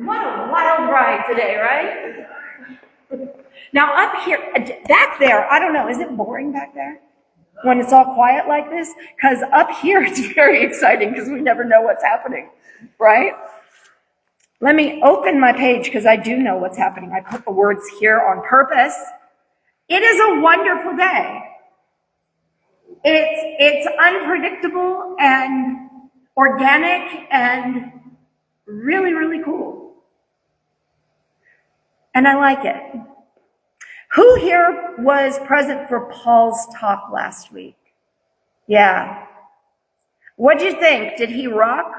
What a wild ride today, right? Now up here, back there, I don't know, is it boring back there when it's all quiet like this? Because up here it's very exciting because we never know what's happening, right? Let me open my page because I do know what's happening. I put the words here on purpose. It is a wonderful day. It's unpredictable and organic and really, really cool. And I like it. Who here was present for Paul's talk last week? Yeah. What'd you think? Did he rock?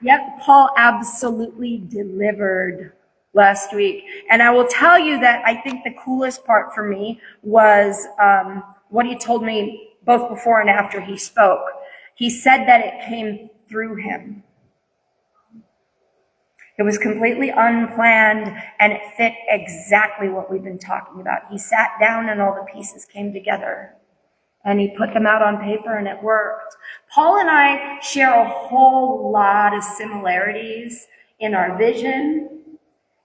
Yep, Paul absolutely delivered last week. And I will tell you that I think the coolest part for me was what he told me both before and after he spoke. He said that it came through him. It was completely unplanned, and it fit exactly what we've been talking about. He sat down and all the pieces came together, and he put them out on paper, and it worked. Paul and I share a whole lot of similarities in our vision,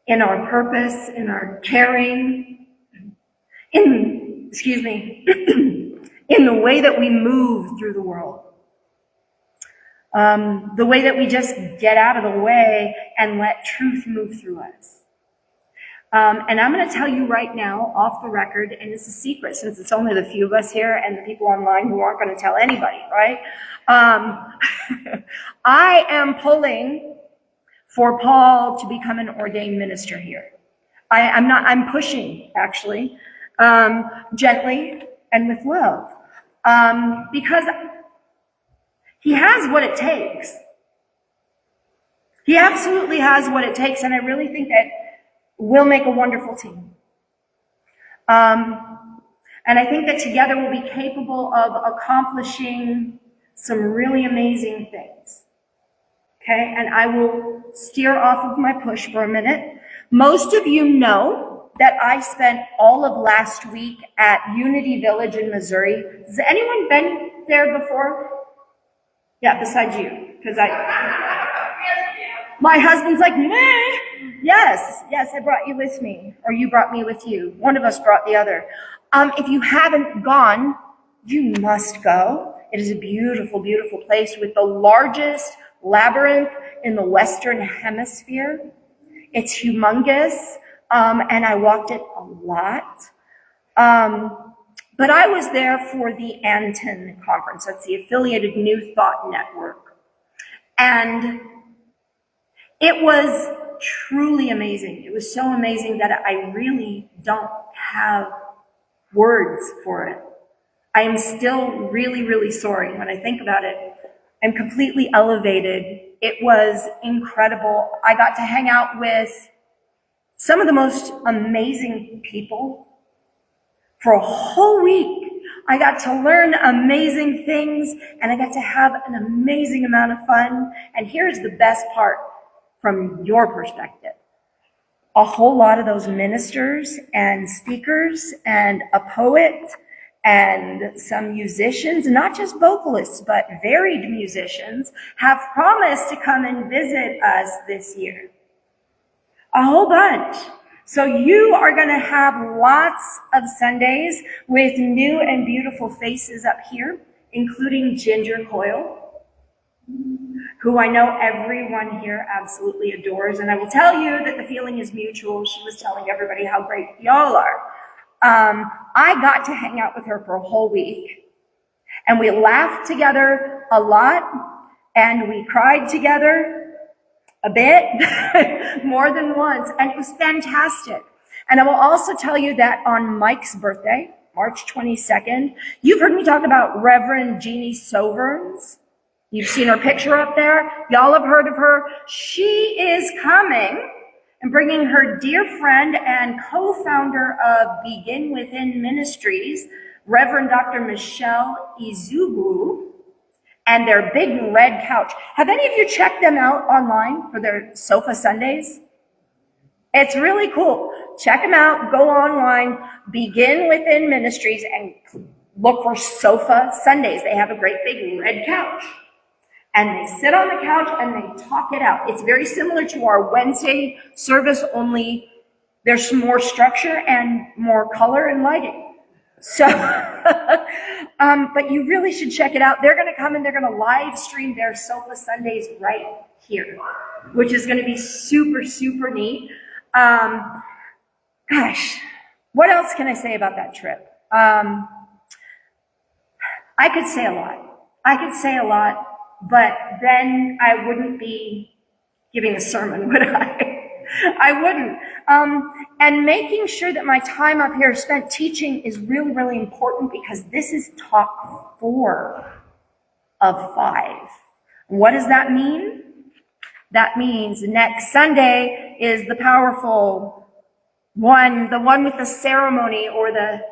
in our purpose, in our caring, in the way that we move through the world. The way that we just get out of the way and let truth move through us. And I'm going to tell you right now, off the record, and it's a secret since it's only the few of us here and the people online who aren't going to tell anybody, right? I am pulling for Paul to become an ordained minister here. I'm pushing, actually, gently and with love, because he has what it takes. He absolutely has what it takes, and I really think that we'll make a wonderful team. And I think that together we'll be capable of accomplishing some really amazing things. Okay, and I will steer off of my push for a minute. Most of you know that I spent all of last week at Unity Village in Missouri. Has anyone been there before? Yeah, besides you, because my husband's like, meh. Yes, I brought you with me, or you brought me with you. One of us brought the other. If you haven't gone, you must go. It is a beautiful, beautiful place with the largest labyrinth in the Western Hemisphere. It's humongous, and I walked it a lot. But I was there for the Anton conference. That's the Affiliated New Thought Network. And it was truly amazing. It was so amazing that I really don't have words for it. I am still really, really sorry when I think about it. I'm completely elevated. It was incredible. I got to hang out with some of the most amazing people for a whole week. I got to learn amazing things, and I got to have an amazing amount of fun. And here's the best part from your perspective. A whole lot of those ministers and speakers and a poet and some musicians, not just vocalists, but varied musicians, have promised to come and visit us this year. A whole bunch. So you are going to have lots of Sundays with new and beautiful faces up here, including Ginger Coyle, who I know everyone here absolutely adores. And I will tell you that the feeling is mutual. She was telling everybody how great y'all are. I got to hang out with her for a whole week, and we laughed together a lot, and we cried together a bit, more than once, and it was fantastic. And I will also tell you that on Mike's birthday, March 22nd, you've heard me talk about Reverend Jeannie Soverns. You've seen her picture up there. Y'all have heard of her. She is coming and bringing her dear friend and co-founder of Begin Within Ministries, Reverend Dr. Michelle Izubu, and their big red couch. Have any of you checked them out online for their Sofa Sundays? It's really cool. Check them out. Go online, Begin Within Ministries, and look for sofa Sundays. They have a great big red couch. And they sit on the couch and they talk it out. It's very similar to our Wednesday service, only there's more structure and more color and lighting. So, but you really should check it out. They're going to come and they're going to live stream their Sofa Sundays right here, which is going to be super, super neat. Gosh, what else can I say about that trip? I could say a lot. But then I wouldn't be giving a sermon, would I? I wouldn't. And making sure that my time up here spent teaching is really, really important, because this is talk 4 of 5. What does that mean? That means next Sunday is the powerful one, the one with the ceremony or the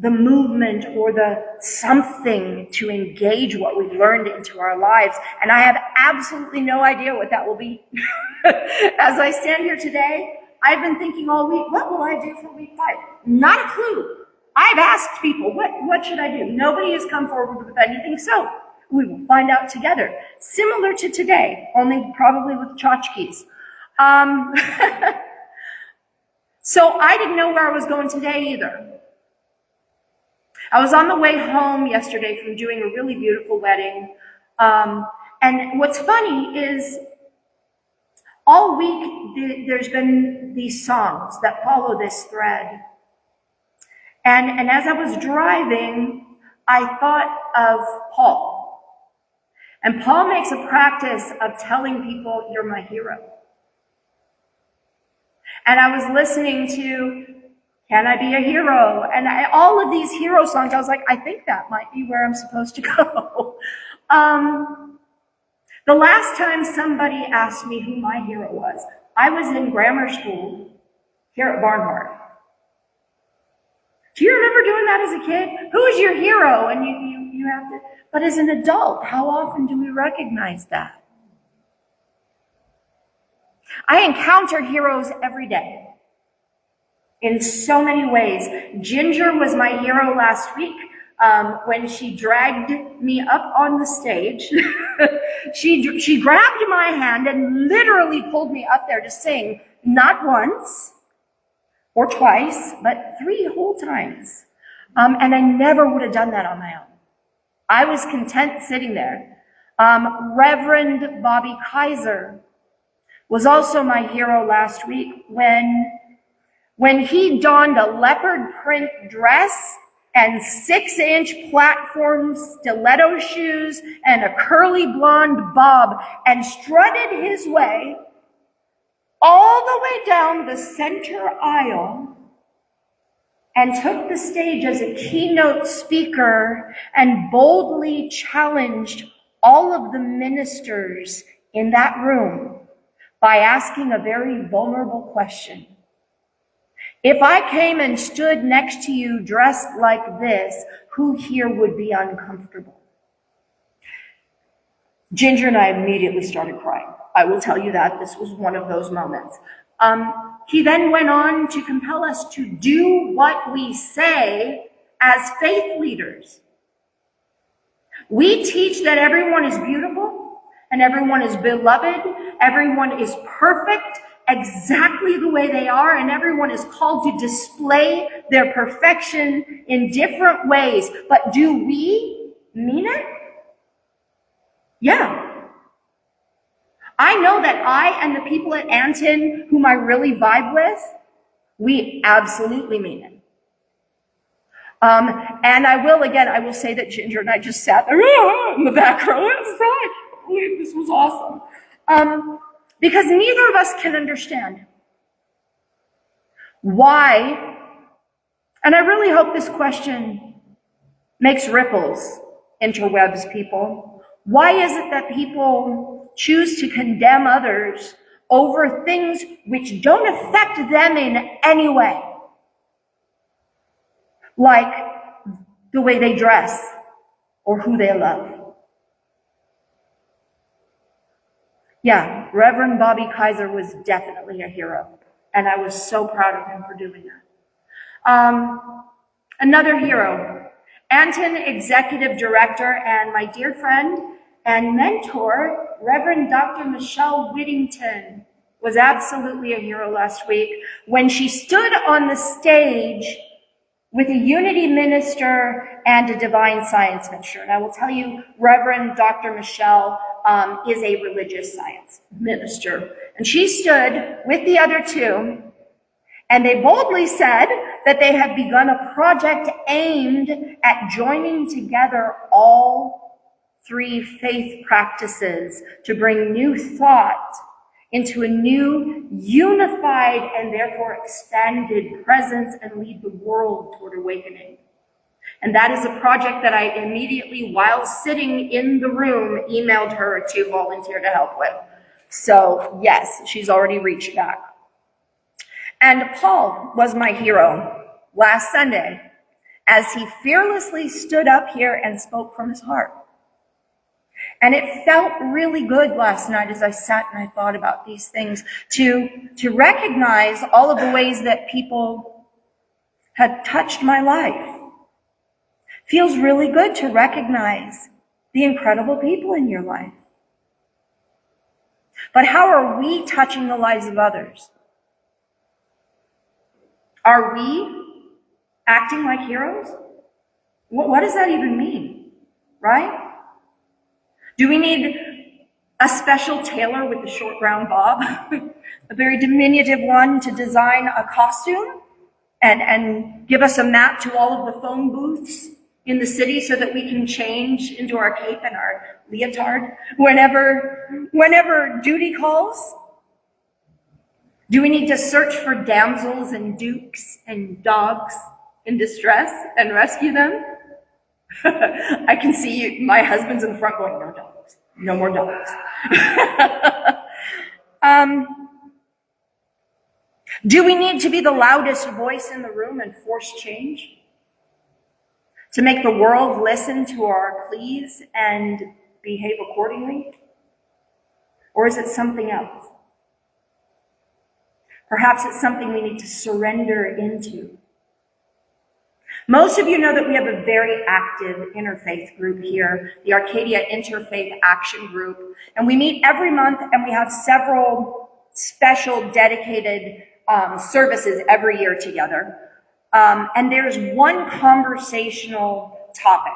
movement or the something to engage what we've learned into our lives. And I have absolutely no idea what that will be. As I stand here today, I've been thinking all week, what will I do for week 5? Not a clue. I've asked people, what should I do? Nobody has come forward with anything, so we will find out together. Similar to today, only probably with tchotchkes. So I didn't know where I was going today either. I was on the way home yesterday from doing a really beautiful wedding. And what's funny is all week there's been these songs that follow this thread. And as I was driving, I thought of Paul. And Paul makes a practice of telling people, you're my hero. And I was listening to Can I Be a Hero? And all of these hero songs, I was like, I think that might be where I'm supposed to go. The last time somebody asked me who my hero was, I was in grammar school here at Barnhart. Do you remember doing that as a kid? Who is your hero? And you have to, but as an adult, how often do we recognize that? I encounter heroes every day. In so many ways. Ginger was my hero last week when she dragged me up on the stage. she grabbed my hand and literally pulled me up there to sing, not once or twice, but 3 whole times. And I never would have done that on my own. I was content sitting there. Reverend Bobby Kaiser was also my hero last week when he donned a leopard print dress and 6-inch platform stiletto shoes and a curly blonde bob and strutted his way all the way down the center aisle and took the stage as a keynote speaker and boldly challenged all of the ministers in that room by asking a very vulnerable question. If I came and stood next to you dressed like this, who here would be uncomfortable? Ginger and I immediately started crying. I will tell you that this was one of those moments. He then went on to compel us to do what we say as faith leaders. We teach that everyone is beautiful and everyone is beloved, everyone is perfect, exactly the way they are, and everyone is called to display their perfection in different ways. But do we mean it? Yeah. I know that I and the people at Anton, whom I really vibe with, we absolutely mean it. And I will say that Ginger and I just sat there in the back row. I believe this was awesome. Because neither of us can understand why, and I really hope this question makes ripples, interwebs people. Why is it that people choose to condemn others over things which don't affect them in any way? Like the way they dress or who they love. Yeah, Reverend Bobby Kaiser was definitely a hero, and I was so proud of him for doing that. Another hero, Anton, Executive Director, and my dear friend and mentor, Reverend Dr. Michelle Whittington, was absolutely a hero last week when she stood on the stage with a unity minister and a divine science minister. And I will tell you, Reverend Dr. Michelle is a religious science minister. And she stood with the other two, and they boldly said that they had begun a project aimed at joining together all three faith practices to bring new thought into a new, unified, and therefore expanded presence and lead the world toward awakening. And that is a project that I immediately, while sitting in the room, emailed her to volunteer to help with. So yes, she's already reached back. And Paul was my hero last Sunday as he fearlessly stood up here and spoke from his heart. And it felt really good last night as I sat and I thought about these things to recognize all of the ways that people had touched my life. Feels really good to recognize the incredible people in your life. But how are we touching the lives of others? Are we acting like heroes? What does that even mean, right? Do we need a special tailor with a short brown bob, a very diminutive one to design a costume and give us a map to all of the phone booths in the city so that we can change into our cape and our leotard whenever duty calls? Do we need to search for damsels and dukes and dogs in distress and rescue them? I can see my husband's in the front going, no dogs, no more dogs. Do we need to be the loudest voice in the room and force change? To make the world listen to our pleas and behave accordingly? Or is it something else? Perhaps it's something we need to surrender into. Most of you know that we have a very active interfaith group here, the Arcadia Interfaith Action Group. And we meet every month and we have several special dedicated services every year together. And there's one conversational topic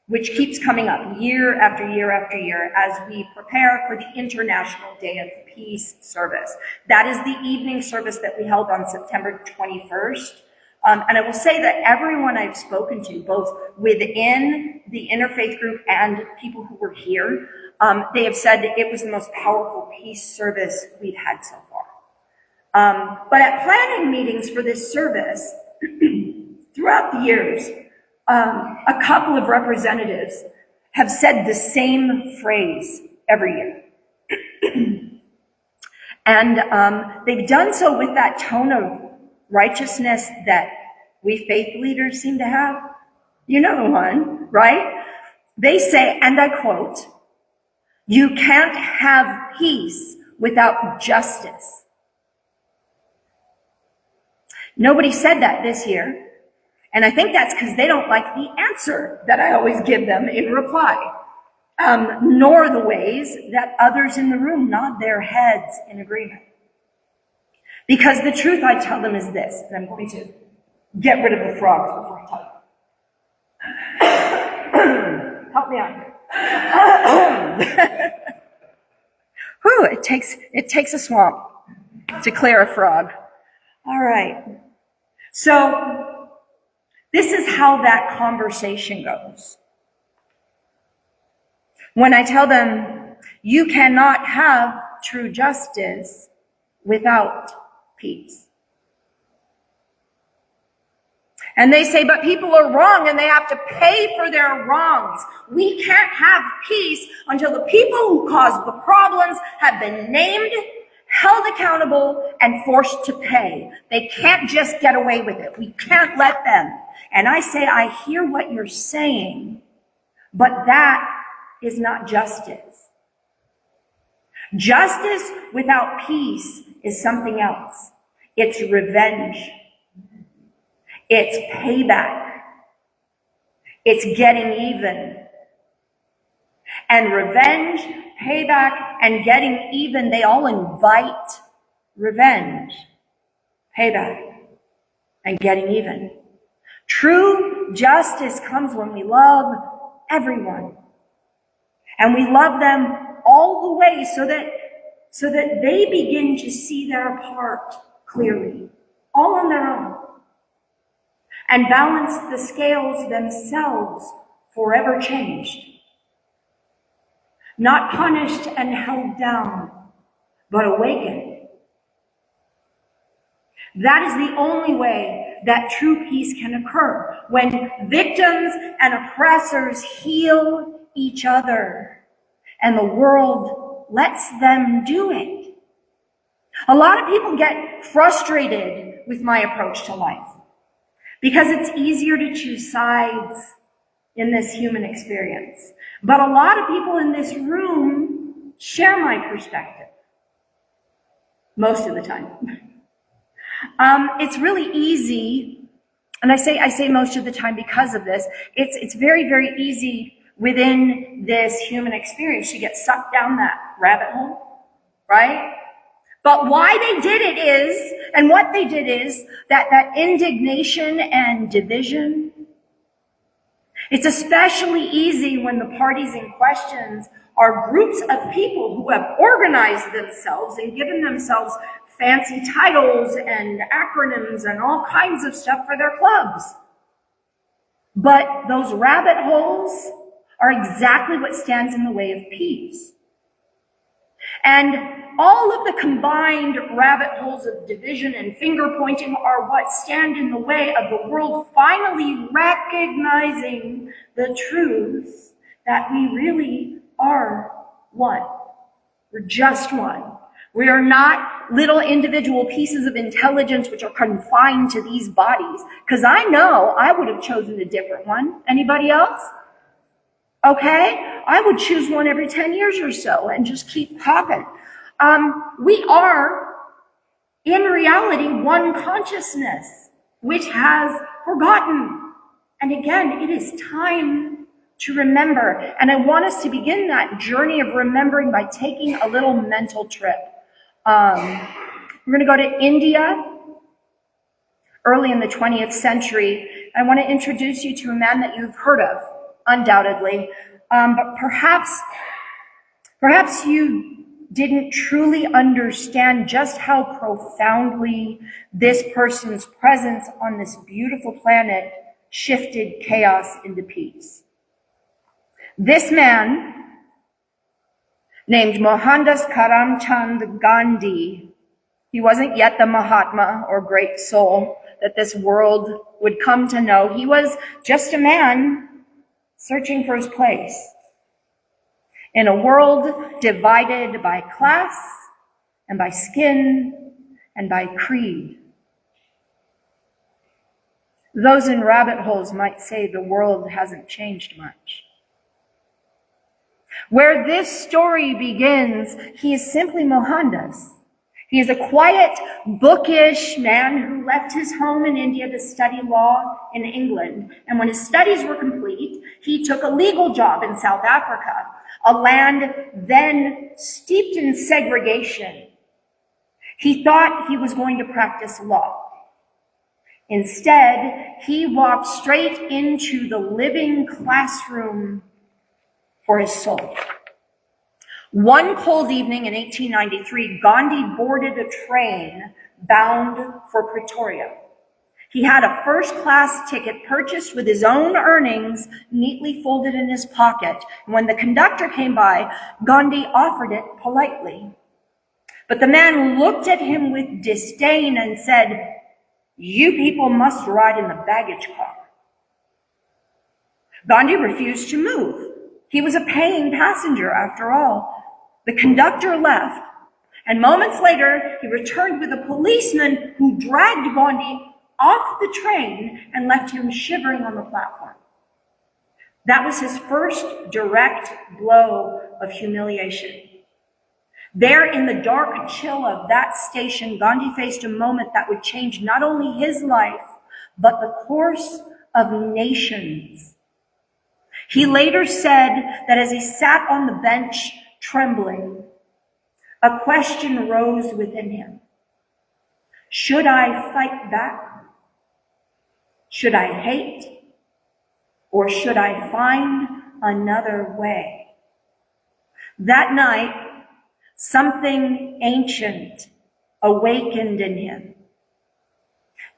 which keeps coming up year after year after year as we prepare for the International Day of Peace service. That is the evening service that we held on September 21st. And I will say that everyone I've spoken to, both within the interfaith group and people who were here, they have said that it was the most powerful peace service we've had so far. But at planning meetings for this service, throughout the years, a couple of representatives have said the same phrase every year. And they've done so with that tone of righteousness that we faith leaders seem to have. You know the one, right? They say, and I quote, "You can't have peace without justice." Nobody said that this year. And I think that's because they don't like the answer that I always give them in reply, nor the ways that others in the room nod their heads in agreement. Because the truth I tell them is this, and I'm going to get rid of the frogs before I tell you. Help me out. Whew, it takes a swamp to clear a frog. All right. So this is how that conversation goes. When I tell them, you cannot have true justice without peace. And they say, but people are wrong and they have to pay for their wrongs. We can't have peace until the people who caused the problems have been named, held accountable, and forced to pay. They can't just get away with it. We can't let them. And I say, I hear what you're saying, but that is not justice. Justice without peace is something else. It's revenge. It's payback. It's getting even. And revenge, payback, and getting even, they all invite revenge, payback, and getting even. True justice comes when we love everyone. And we love them all the way so that they begin to see their part clearly, all on their own, and balance the scales themselves, forever changed. Not punished and held down, but awakened. That is the only way that true peace can occur, when victims and oppressors heal each other and the world lets them do it. A lot of people get frustrated with my approach to life because it's easier to choose sides in this human experience. But a lot of people in this room share my perspective, most of the time. It's really easy, and I say most of the time because of this, it's very, very easy within this human experience to get sucked down that rabbit hole, right? But why they did it is, and what they did is, that indignation and division. It's especially easy when the parties in questions are groups of people who have organized themselves and given themselves fancy titles and acronyms and all kinds of stuff for their clubs. But those rabbit holes are exactly what stands in the way of peace. And all of the combined rabbit holes of division and finger pointing are what stand in the way of the world finally recognizing the truth that we really are one. We're just one. We are not little individual pieces of intelligence which are confined to these bodies. Because I know I would have chosen a different one. Anybody else? Okay? I would choose one every 10 years or so and just keep hopping. We are, in reality, one consciousness, which has forgotten. And again, it is time to remember. And I want us to begin that journey of remembering by taking a little mental trip. We're going to go to India early in the 20th century. I want to introduce you to a man that you've heard of, undoubtedly. But perhaps you didn't truly understand just how profoundly this person's presence on this beautiful planet shifted chaos into peace. This man, named Mohandas Karamchand Gandhi, he wasn't yet the Mahatma or great soul that this world would come to know. He was just a man searching for his place in a world divided by class and by skin and by creed. Those in rabbit holes might say the world hasn't changed much. Where this story begins, he is simply Mohandas. He is a quiet, bookish man who left his home in India to study law in England. And when his studies were complete, he took a legal job in South Africa, a land then steeped in segregation. He thought he was going to practice law. Instead, he walked straight into the living classroom for his soul. One cold evening in 1893, Gandhi boarded a train bound for Pretoria. He had a first-class ticket purchased with his own earnings, neatly folded in his pocket. And when the conductor came by, Gandhi offered it politely. But the man looked at him with disdain and said, "You people must ride in the baggage car." Gandhi refused to move. He was a paying passenger, after all. The conductor left, and moments later, he returned with a policeman who dragged Gandhi off the train and left him shivering on the platform. That was his first direct blow of humiliation. There in the dark chill of that station, Gandhi faced a moment that would change not only his life, but the course of nations. He later said that as he sat on the bench trembling, a question rose within him. Should I fight back? Should I hate? Or should I find another way? That night, something ancient awakened in him.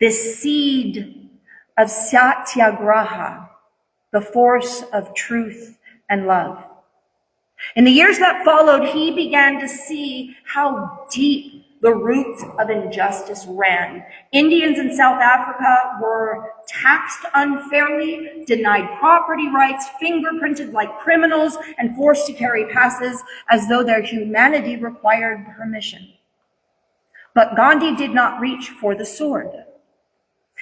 This seed of satyagraha, the force of truth and love. In the years that followed, he began to see how deep the roots of injustice ran. Indians in South Africa were taxed unfairly, denied property rights, fingerprinted like criminals, and forced to carry passes as though their humanity required permission. But Gandhi did not reach for the sword.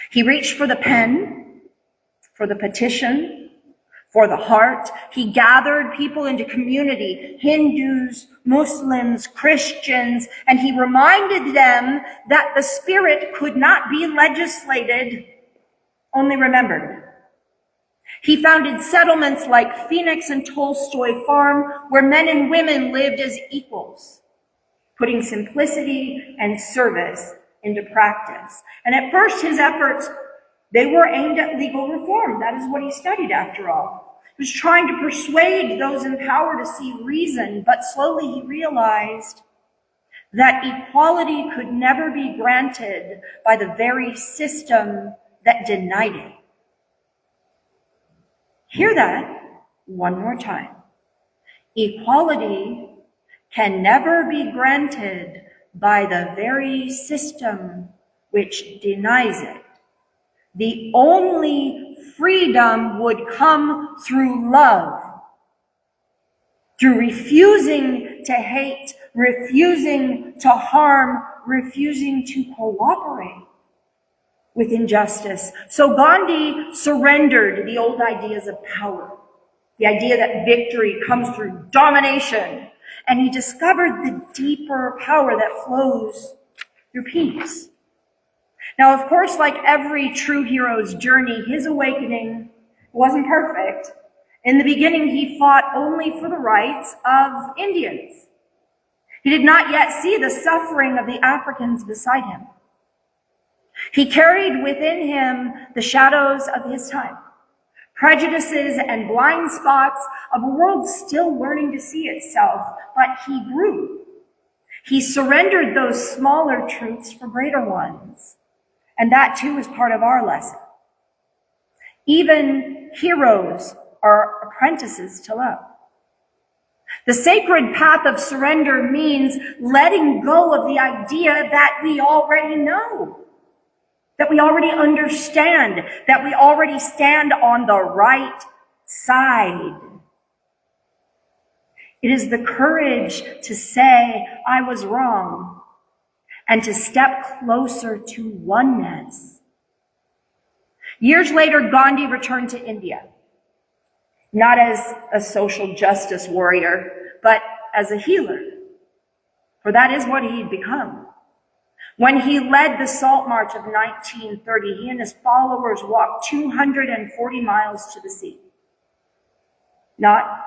He reached for the pen, for the petition, for the heart. He gathered people into community, Hindus, Muslims, Christians, and he reminded them that the spirit could not be legislated, only remembered. He founded settlements like Phoenix and Tolstoy Farm, where men and women lived as equals, putting simplicity and service into practice. And at first, his efforts, they were aimed at legal reform. That is what he studied, after all. He was trying to persuade those in power to see reason, but slowly he realized that equality could never be granted by the very system that denied it. Hear that one more time. Equality can never be granted by the very system which denies it. The only freedom would come through love, through refusing to hate, refusing to harm, refusing to cooperate with injustice. So Gandhi surrendered the old ideas of power, the idea that victory comes through domination, and he discovered the deeper power that flows through peace. Now, of course, like every true hero's journey, his awakening wasn't perfect. In the beginning, he fought only for the rights of Indians. He did not yet see the suffering of the Africans beside him. He carried within him the shadows of his time, prejudices and blind spots of a world still learning to see itself, but he grew. He surrendered those smaller truths for greater ones. And that too is part of our lesson. Even heroes are apprentices to love. The sacred path of surrender means letting go of the idea that we already know, that we already understand, that we already stand on the right side. It is the courage to say, I was wrong, and to step closer to oneness. Years later, Gandhi returned to India, not as a social justice warrior, but as a healer, for that is what he had become. When he led the Salt March of 1930, he and his followers walked 240 miles to the sea, not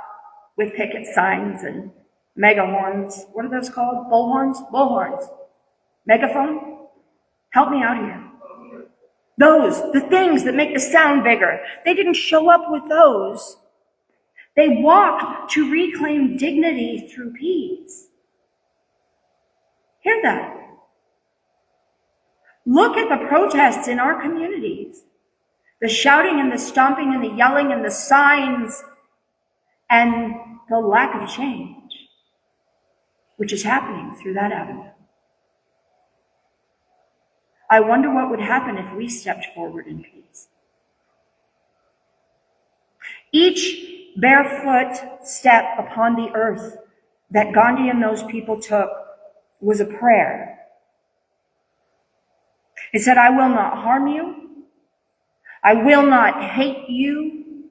with picket signs and megahorns. What are those called? Bullhorns? Bullhorns. Megaphone? Help me out here. Those, the things that make the sound bigger. They didn't show up with those. They walked to reclaim dignity through peace. Hear that. Look at the protests in our communities. The shouting and the stomping and the yelling and the signs and the lack of change, which is happening through that avenue. I wonder what would happen if we stepped forward in peace. Each barefoot step upon the earth that Gandhi and those people took was a prayer. It said, I will not harm you. I will not hate you.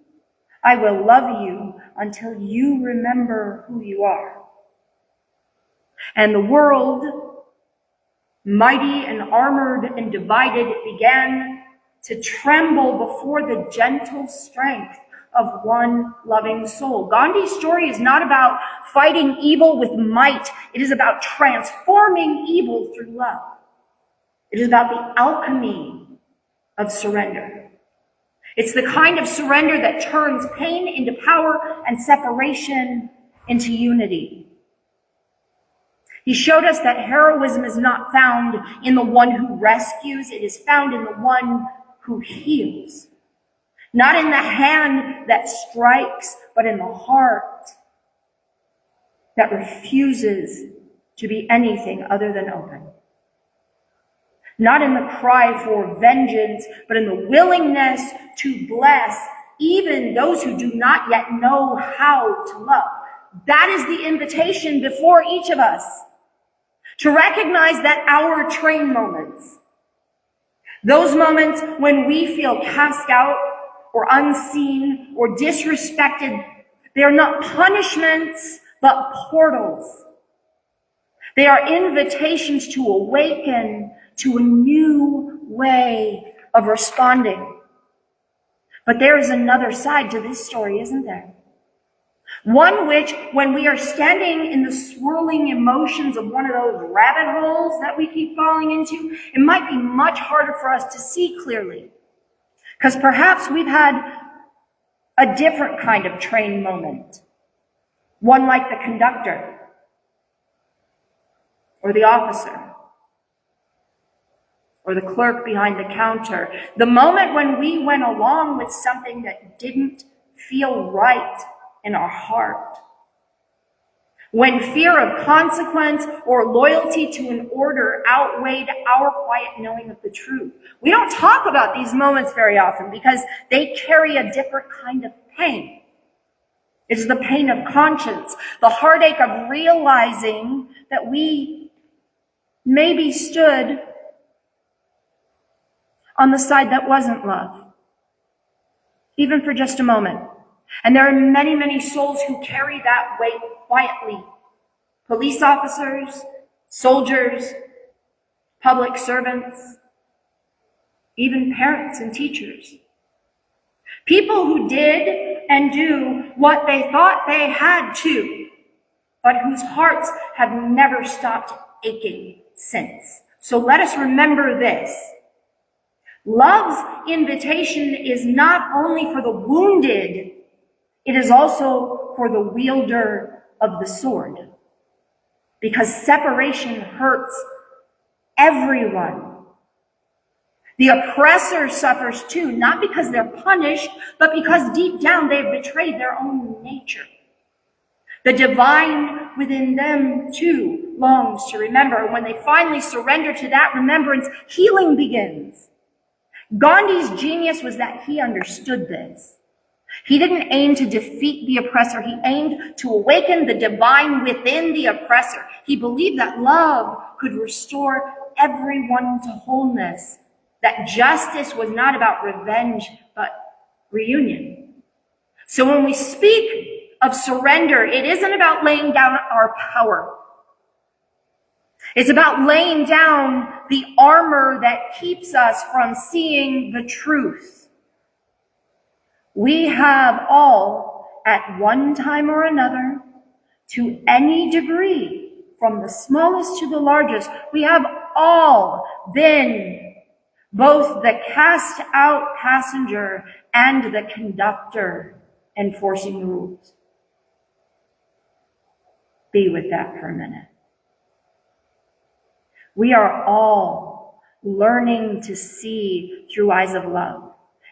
I will love you until you remember who you are. And the world, mighty and armored and divided, began to tremble before the gentle strength of one loving soul. Gandhi's story is not about fighting evil with might. It is about transforming evil through love. It is about the alchemy of surrender. It's the kind of surrender that turns pain into power and separation into unity. He showed us that heroism is not found in the one who rescues, it is found in the one who heals. Not in the hand that strikes, but in the heart that refuses to be anything other than open. Not in the cry for vengeance, but in the willingness to bless even those who do not yet know how to love. That is the invitation before each of us. To recognize that our train moments, those moments when we feel cast out or unseen or disrespected, they are not punishments, but portals. They are invitations to awaken to a new way of responding. But there is another side to this story, isn't there? One which, when we are standing in the swirling emotions of one of those rabbit holes that we keep falling into, it might be much harder for us to see clearly. Because perhaps we've had a different kind of train moment. One like the conductor or the officer or the clerk behind the counter. The moment when we went along with something that didn't feel right in our heart. When fear of consequence or loyalty to an order outweighed our quiet knowing of the truth. We don't talk about these moments very often because they carry a different kind of pain. It's the pain of conscience, the heartache of realizing that we maybe stood on the side that wasn't love, even for just a moment. And there are many, many souls who carry that weight quietly. Police officers, soldiers, public servants, even parents and teachers. People who did and do what they thought they had to, but whose hearts have never stopped aching since. So let us remember this. Love's invitation is not only for the wounded, it is also for the wielder of the sword. Because separation hurts everyone. The oppressor suffers too, not because they're punished, but because deep down they have betrayed their own nature. The divine within them too longs to remember. When they finally surrender to that remembrance, healing begins. Gandhi's genius was that he understood this. He didn't aim to defeat the oppressor. He aimed to awaken the divine within the oppressor. He believed that love could restore everyone to wholeness, that justice was not about revenge, but reunion. So when we speak of surrender, it isn't about laying down our power. It's about laying down the armor that keeps us from seeing the truth. We have all, at one time or another, to any degree, from the smallest to the largest, we have all been both the cast out passenger and the conductor enforcing the rules. Be with that for a minute. We are all learning to see through eyes of love.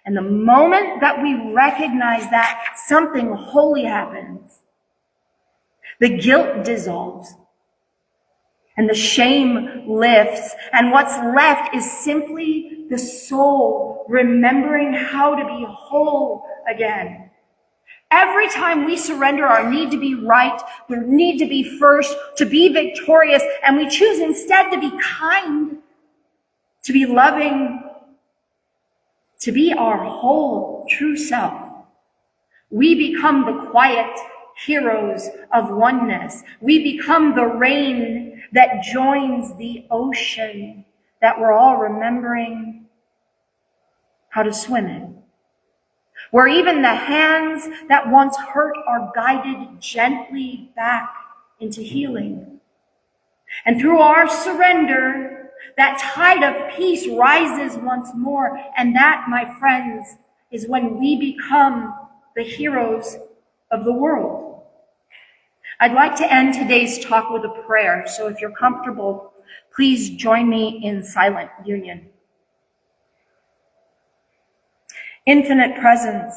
And the moment that we recognize that, something holy happens. The guilt dissolves. And the shame lifts. And what's left is simply the soul remembering how to be whole again. Every time we surrender our need to be right, we need to be first, to be victorious, and we choose instead to be kind, to be loving, to be our whole true self, we become the quiet heroes of oneness. We become the rain that joins the ocean that we're all remembering how to swim in. where even the hands that once hurt are guided gently back into healing. And through our surrender, that tide of peace rises once more. And that, my friends, is when we become the heroes of the world. I'd like to end today's talk with a prayer. So if you're comfortable, please join me in silent union. Infinite presence,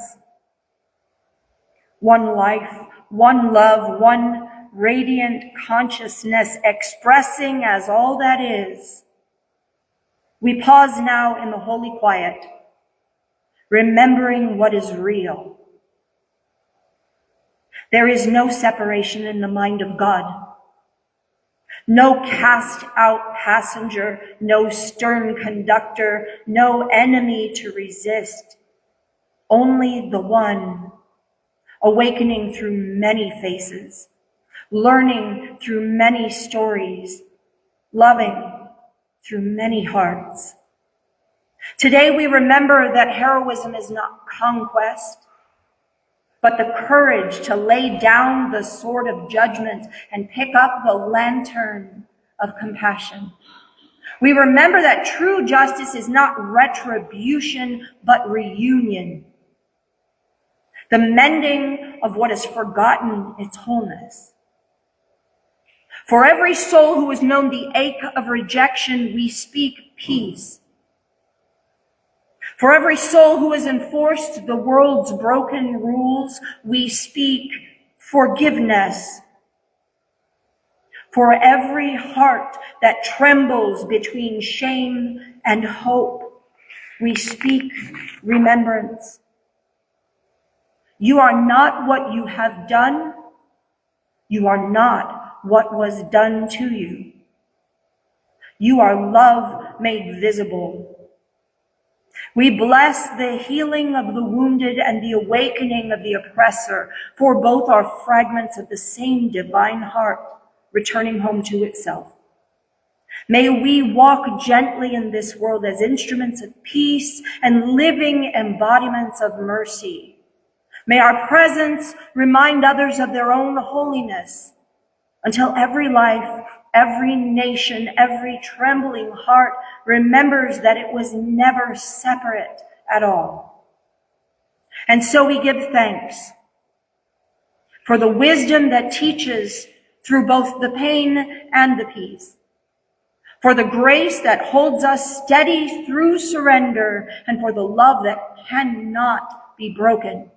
one life, one love, one radiant consciousness expressing as all that is. We pause now in the holy quiet, remembering what is real. There is no separation in the mind of God. No cast out passenger, no stern conductor, no enemy to resist. Only the one, awakening through many faces, learning through many stories, loving through many hearts. Today we remember that heroism is not conquest, but the courage to lay down the sword of judgment and pick up the lantern of compassion. We remember that true justice is not retribution, but reunion. The mending of what is forgotten its wholeness. For every soul who has known the ache of rejection, we speak peace. For every soul who has enforced the world's broken rules, we speak forgiveness. For every heart that trembles between shame and hope, we speak remembrance. You are not what you have done. You are not what was done to you. You are love made visible. We bless the healing of the wounded and the awakening of the oppressor, for both are fragments of the same divine heart returning home to itself. May we walk gently in this world as instruments of peace and living embodiments of mercy. May our presence remind others of their own holiness until every life, every nation, every trembling heart remembers that it was never separate at all. And so we give thanks for the wisdom that teaches through both the pain and the peace, for the grace that holds us steady through surrender, and for the love that cannot be broken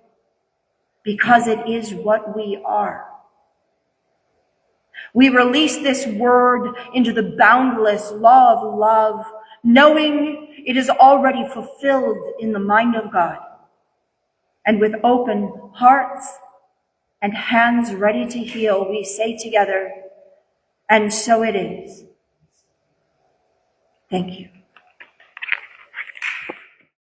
because it is what we are. We release this word into the boundless law of love, knowing it is already fulfilled in the mind of God. And with open hearts and hands ready to heal, we say together, and so it is. Thank you.